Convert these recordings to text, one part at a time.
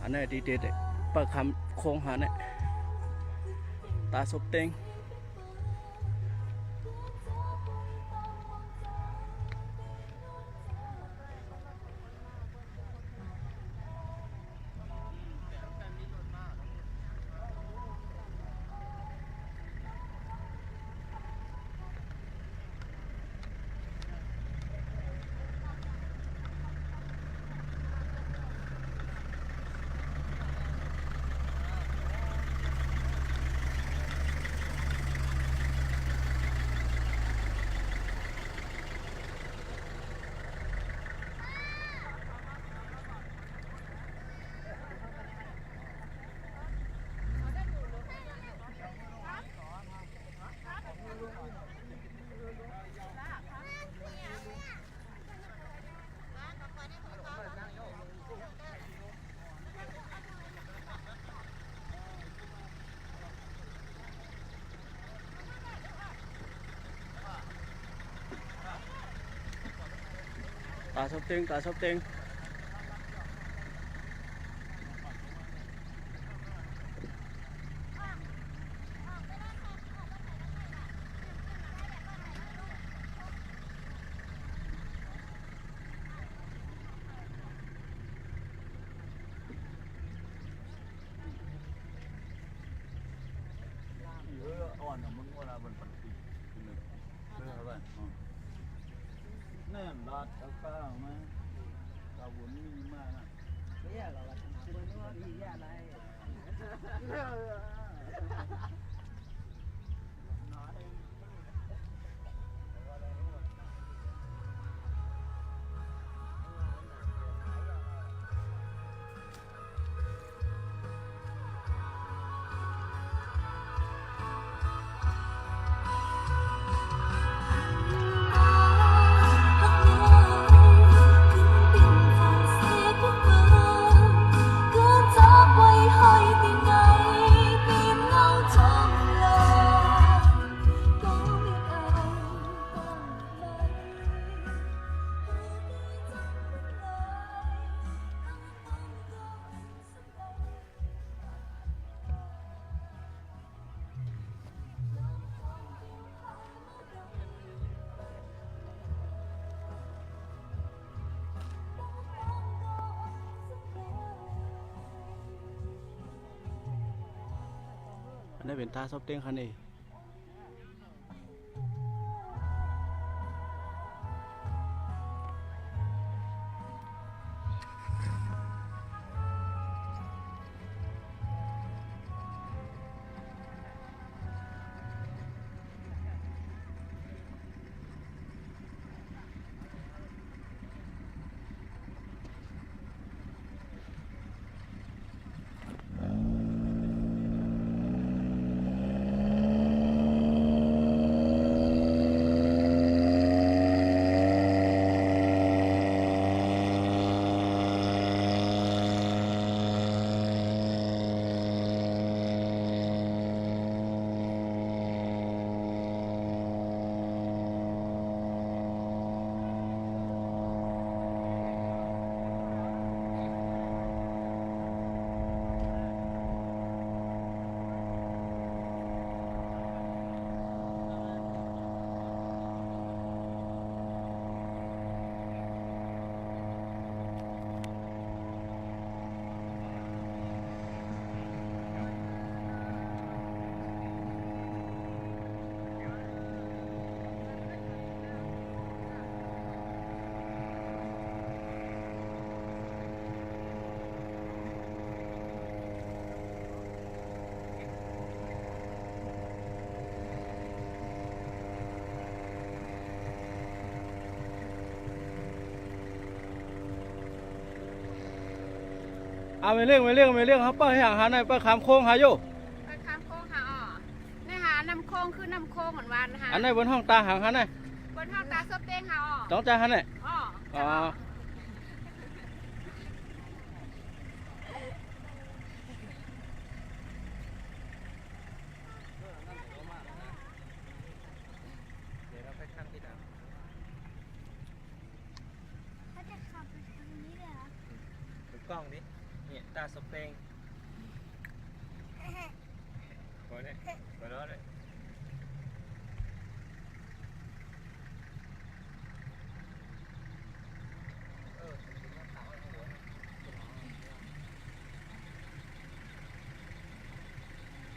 อันนี้ดีเด็ดปลาคำโค้งหาเนี่ยตาซบเต็งตาซบเต็งตาซบเต็งอ่อนมึงเวลาบนปันปีแน่นรัดเอาข้าวมาตาบุญมีมากนะไม่ยากหรอกคนนู้นดียากอะไรอันนี้เป็นตาซบเต็งคันนี้เอาไม่เรื่องครับป้าให้อาหารหน่อยป้าคำโค้งหาโยไปข้ามโค้งหาอ๋อนี่หาน้ำโค้งคือน้ำโค้งเหมือนวันนะคะอันไหนบนห้องตาหางหันไหนบนห้องตาซบเต้งหาอ๋อต้องใจหันไหนอ๋ออ๋อกล้องนี้เนี่ย ตาสเปงไปเลยไปรอเลย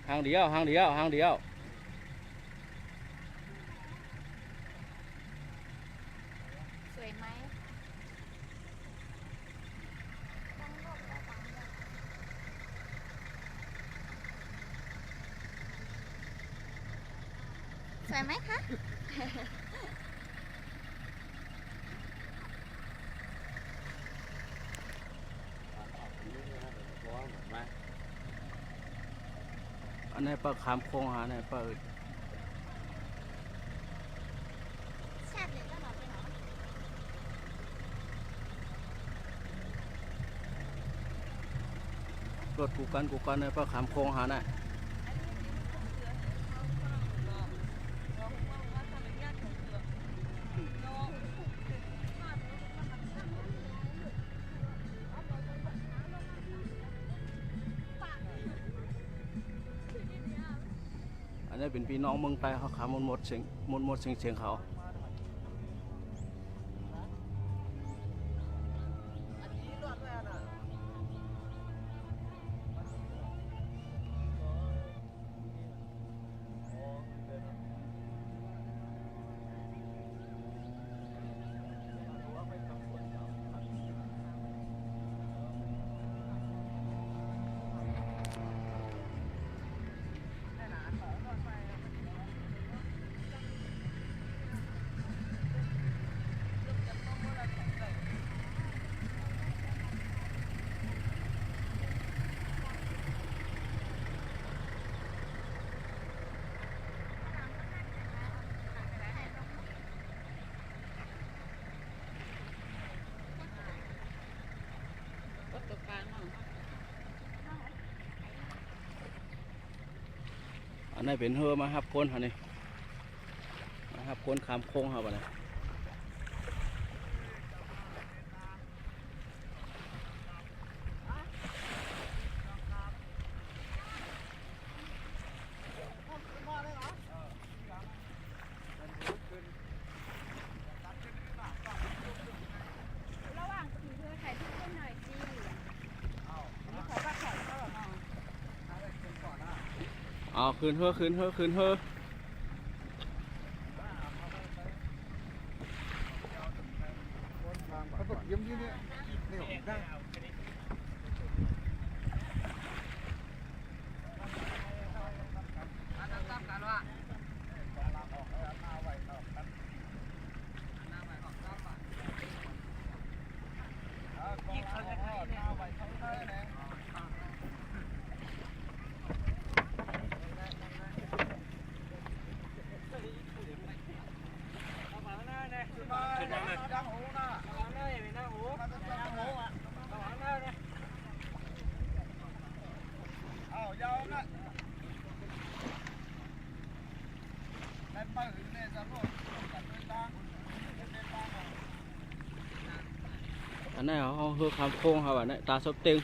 หางเดียวหางเดียวหางเดียว สวยไหมสวยไหมคะ อันนี้ปลาขามโค้งหาเนี่ยปลาอึด แซ่บเลยก็หนอไปหนอ รถกูกันเนี่ยปลาขามโค้งหาเนี่ย อันนี้เป็นพี่น้องเมืองใต้เขาขามหมดเสียงเขาอันนี้เป็นเฮือมาฮับคนฮะนี่มาฮับคนขามโค้งครับอันนี้ระหว่างขี่เรือถ่ายรูปให้หน่อยจีอันนี้ขอว่าขอก็หรอน้อง อ๋อคืนเฮือเขาบอกยิ้มที่นี่นี่ผมได้อันนี้เขาเฮือขามโค้งครับอันนี้ตาสบเต็ง